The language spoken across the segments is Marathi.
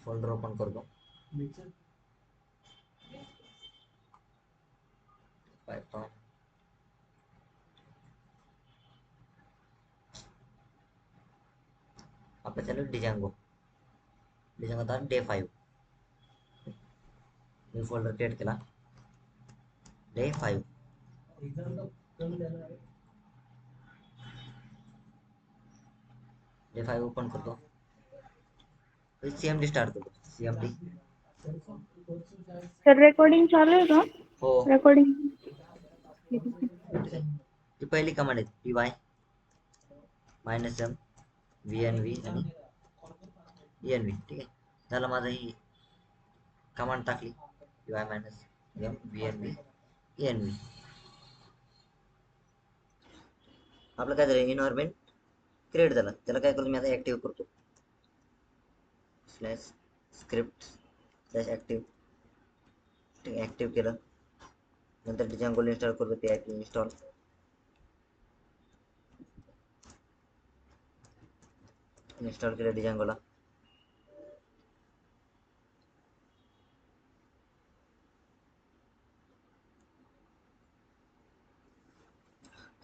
फोल्डर ओपन करतो. पायथॉन आपलं चालू डिजांगो. डिजांगो डे 5 न्यू फोल्डर क्रिएट केला. डे 5 डे 5 ओपन करतो. सीएमडी स्टार्ट करतो. सीएमडी सर रेकॉर्डिंग चालू आहे का? हो. रेकॉर्डिंग ही पहिली कमांड आहे पी वाय -m VNV आणि ENV. ठीक आहे. त्याला माझं ही कमांड टाकली P Y -m VNV ENV. आपलं काय झालं, एन्व्हायरमेंट क्रिएट झालं. त्याला काय करतो मी आता ऍक्टिव्ह करतो. Slash script slash active. ठीक आहे, ऍक्टिव्ह केलं. नंतर डिजांगोला इन्स्टॉल करतो. PIP install. इन्स्टॉल केलं डिजांगोला.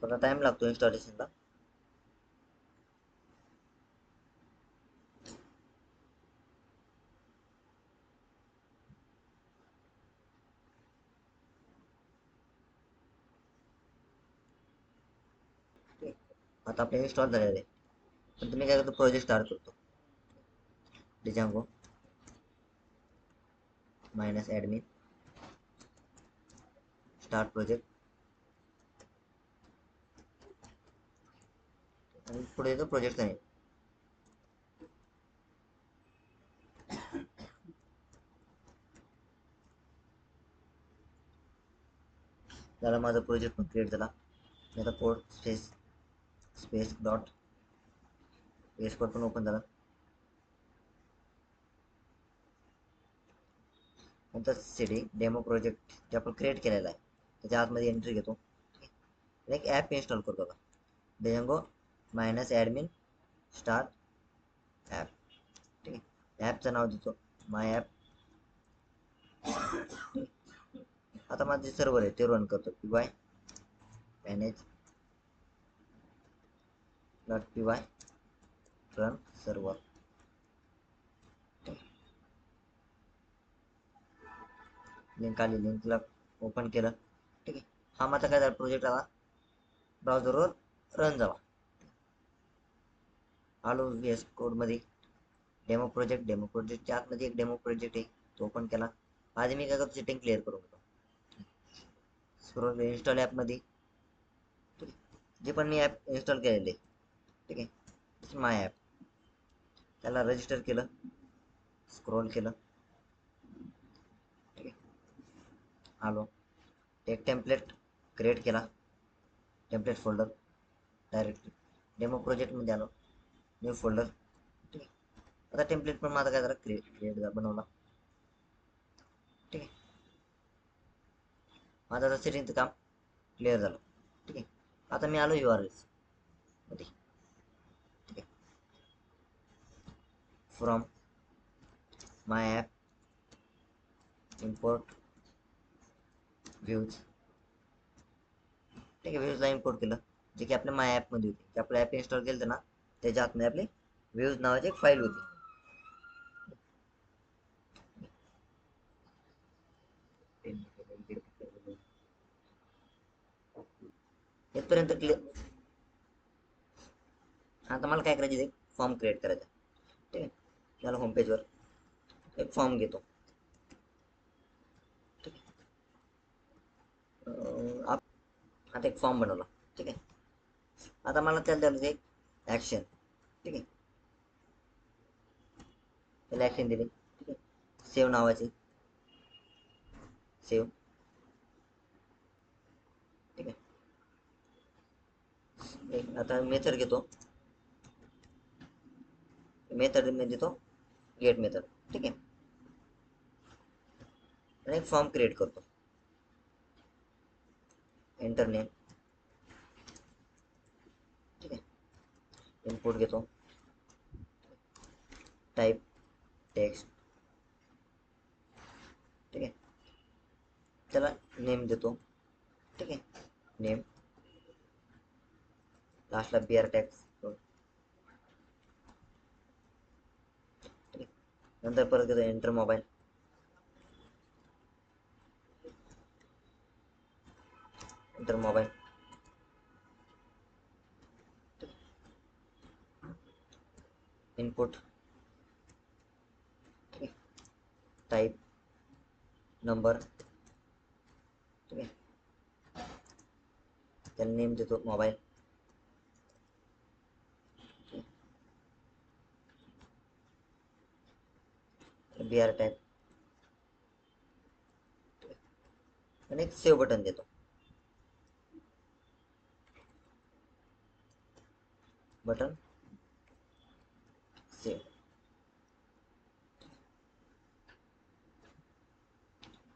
थोडा टाइम लागतो इन्स्टॉलेशनला. आता आपले इन्स्टॉल झालेलं आहे. पण तुम्ही काय करतो, प्रोजेक्ट स्टार्ट करतो. डिजांगो -admin स्टार्ट प्रोजेक्ट आणि पुढे येतो प्रोजेक्ट नेम. झाला माझा प्रोजेक्ट पण क्रिएट झाला. आता code space dot S code पण ओपन झाला. नंतर CD डेमो प्रोजेक्ट जे आपण क्रिएट केलेला आहे त्याच्या आतमध्ये एंट्री घेतो. एक ॲप इन्स्टॉल करतो आता. डिजांगो -admin स्टार्ट ॲप. ठीक आहे. ॲपचं नाव देतो माय ॲप. आता माझे सर्व्हर आहे ते रन करतो. py manage .py run server. Link आली, लिंकला ओपन केलं. ठीक आहे. हा माझा काय झाला, प्रोजेक्ट आला ब्राउझरवर रन झाला. आलो VS कोडमध्ये. डेमो प्रोजेक्टच्या आतमध्ये एक डेमो प्रोजेक्ट आहे तो ओपन केला. आधी मी काय करतो, सेटिंग क्लिअर करून घेतो. स्क्रोल इन्स्टॉल ॲपमध्ये जे पण मी ॲप इन्स्टॉल केलेले. ठीक आहे. माय ॲप त्याला रजिस्टर केलं. स्क्रोल केलं. ठीक आहे. आलो एक टेम्पलेट क्रिएट केला. टेम्पलेट फोल्डर डायरेक्टली डेमो प्रोजेक्टमध्ये आलो. New folder. ठीक आहे. आता टेम्पलेट पण माझा काय झाला, क्रिएट बनवला. ठीक आहे. माझं आता सेटिंगचं काम क्लिअर झालं. ठीक आहे. आता मी आलो URLs मध्ये. ठीक आहे. From my app import views. ठीक आहे. व्ह्यूजला इम्पोर्ट केलं जे की आपल्या माय ॲपमध्ये होती. जे आपलं ॲप इन्स्टॉल केलं ना त्याच्या आतमध्ये आपली व्ह्यूज नावाची एक फाईल होती. इथपर्यंत क्लिअर. आता मला काय करायचं, एक फॉर्म क्रिएट करायचा. ठीक आहे. त्याला होम पेजवर एक फॉर्म घेतो. ठीक आहे. आता एक फॉर्म बनवला. ठीक आहे. आता मला त्याला द्यायला एक ॲक्शन. ठीक आहे. त्याला ॲक्शन दिली. ठीक आहे. सेव्ह नावाची सेव्ह. ठीक आहे. आता मेथड घेतो. मेथड मध्ये देतो गेट मेथड. ठीक आहे. आणि एक फॉर्म क्रिएट करतो. Enter name. ठीक आहे. इनपुट घेतो. Type text. ठीक आहे, त्याला नेम देतो. ठीक आहे, नेम, लास्टला BR टॅग. नंतर परत घेतो enter mobile. Enter mobile, input, ठीक आहे, टाइप, नंबर, ठीक आहे, त्याला नेम देतो मोबाईल. BR टॅग आणि एक सेव्ह बटन देतो. Button save.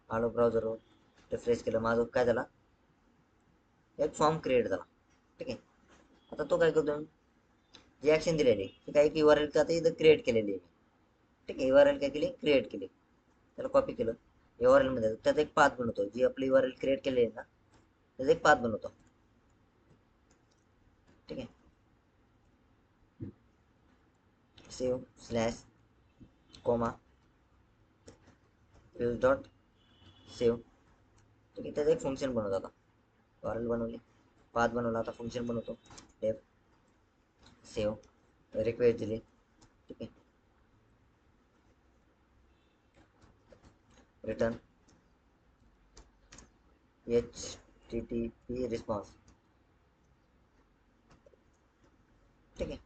आलो ब्राउझरवर, रिफ्रेश केलं, माझं काय झाला, एक फॉर्म क्रिएट झाला. ठीक आहे, आता तो काय करतो, जी ऍक्शन दिलेली ती काय की URL का आता इथं क्रिएट केलेली आहे. ठीक आहे, URL काय केली, क्रिएट केली, त्याला कॉपी केलं, URL मध्ये त्याचा एक पाथ बनवतो. जी आपली URL क्रिएट केली आहे ना, त्याचा एक पाथ बनवतो. ठीक आहे, save slash comma use dot save. ठीक आहे, त्याचं एक फंक्शन बनवतो. आता URL बनवली, पाथ बनवला, आता फंक्शन बनवतो. डेफ सेव, रिक्वेस्ट दिली. ठीक आहे, रिटर्न HTTP रिस्पॉन्स. ठीक आहे,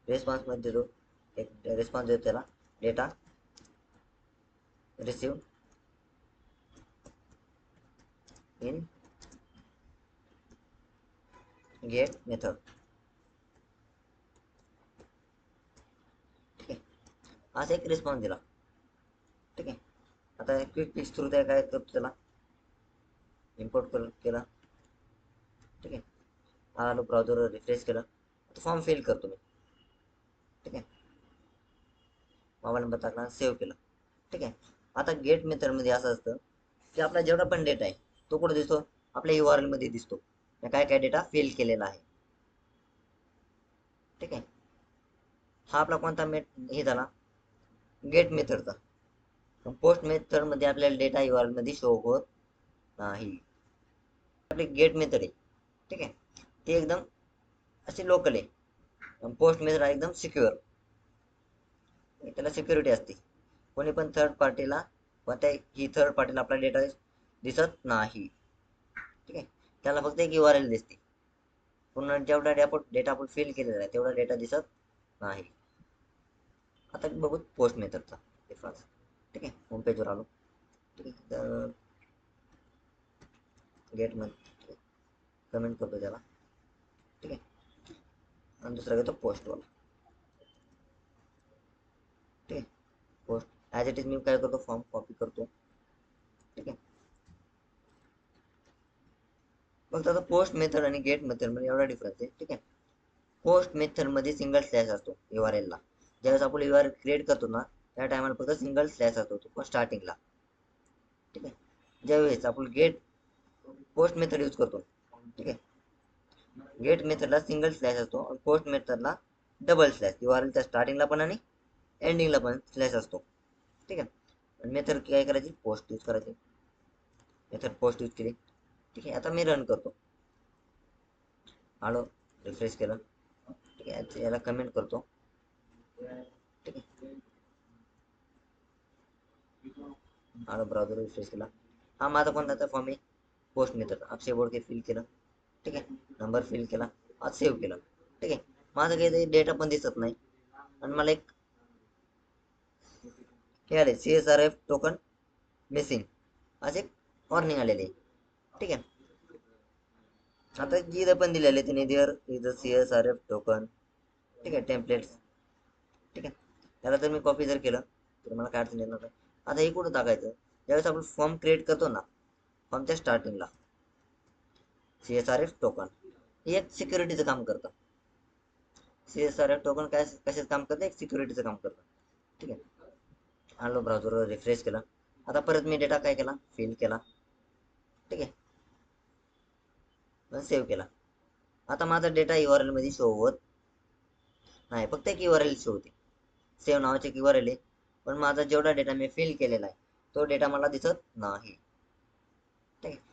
रिस्पॉन्स मध्ये देतो, एक रिस्पॉन्स देतो त्याला, data receive in get method. ठीक आहे, असा एक रिस्पॉन्स दिला. ठीक आहे, आता क्विक फिक्स थ्रू त्या काय करतो, त्याला इम्पोर्ट केला. ठीक आहे, आलो ब्राउझरवर, रिफ्रेश केलं, फॉर्म फिल करतो मी. ठीक आहे, मोबाईल नंबर टाकला, सेव्ह केलं. ठीक आहे, आता गेट मेथडमध्ये असं असतं की आपला जेवढा पण डेटा आहे तो कुठे दिसतो, आपल्या URL मध्ये दिसतो, काय काय डेटा फिल केलेला आहे. ठीक आहे, हा आपला कोणता हे झाला, गेट मेथडचा. पोस्ट मेथड मध्ये आपल्याला डेटा URL मध्ये शो होत नाही. आपली गेट मेथड आहे, ठीक आहे, ते एकदम अशी लोकल आहे. पोस्ट मेथड एकदम सिक्युअर, त्याला सिक्युरिटी असते. कोणी पण थर्ड पार्टीला ही थर्ड पार्टीला आपला डेटा दिसत नाही. ठीक आहे, त्याला फक्त एक URL दिसते. पुन्हा जेवढा डेटा आपण फिल केलेला आहे तेवढा डेटा दिसत नाही. आता बघू पोस्ट मेथडचा डिफरन्स. ठीक आहे, होम पेजवर आलो. ठीक आहे, तर गेट मध्ये कमेंट करतो त्याला. ठीक आहे, आणि दुसरा घेतो पोस्टवाला. ठीक आहे, post as it is me काय करतो, फॉर्म कॉपी करतो. ठीक आहे, फक्त आता पोस्ट मेथड आणि गेट मेथड मध्ये एवढा डिफरन्स आहे. ठीक आहे, पोस्ट मेथड मध्ये सिंगल स्लॅश असतो URL ला. ज्यावेळेस आपण URL क्रिएट करतो ना, त्या टायमाला फक्त सिंगल स्लॅश असतो तो स्टार्टिंगला. ठीक आहे, ज्यावेळेस आपण पोस्ट मेथड यूज करतो, ठीक आहे, गेट मेथडला सिंगल स्लॅश असतो आणि पोस्ट मेथडला डबल स्लॅश. URLच्या स्टार्टिंगला पण आणि एंडिंगला पण स्लॅश असतो. ठीक आहे, आणि मेथड काय करायची, पोस्ट यूज करायची. मेथड पोस्ट यूज केली. ठीक आहे, आता मी रन करतो. आलो, रिफ्रेश केलं. ठीक आहे, याला कमेंट करतो. ठीक आहे, आलो ब्राउझर, रिफ्रेश केला. हा माझा कोणता फॉर्म आहे, पोस्ट मेथड. अक्षय बोडके फिल केलं. ठीक आहे, नंबर फिल केला, आज सेव्ह केलं. ठीक आहे, माझं काही डेटा पण दिसत नाही. आणि मला एक हे आले, CSRF टोकन मिसिंग असे वॉर्निंग आलेले. ठीक आहे, आता जिथं पण दिलेले त्यांनी there is a CSRF token. ठीक आहे, टेम्पलेट्स. ठीक आहे, त्याला जर मी कॉपी जर केलं तर मला काय अडचण येणार नाही. आता हे कुठं टाकायचं, ज्यावेळेस आपण फॉर्म क्रिएट करतो ना, फॉर्मच्या स्टार्टिंगला CSRF टोकन हे एक सिक्युरिटीचं काम करतं. CSRF टोकन कशाचं काम करतं, एक सिक्युरिटीचं काम करतं. ठीक आहे, आलो ब्राउझरवर, रिफ्रेश केलं. आता परत मी डेटा काय केला, फिल केला, ठीक आहे, सेव्ह केला. आता माझा डेटा URL मध्ये शो होत नाही, फक्त एक URL शो होते, सेव्ह नावाचे एक URL आहे, पण माझा जेवढा डेटा मी फिल केलेला आहे तो डेटा मला दिसत नाही. ठीक आहे,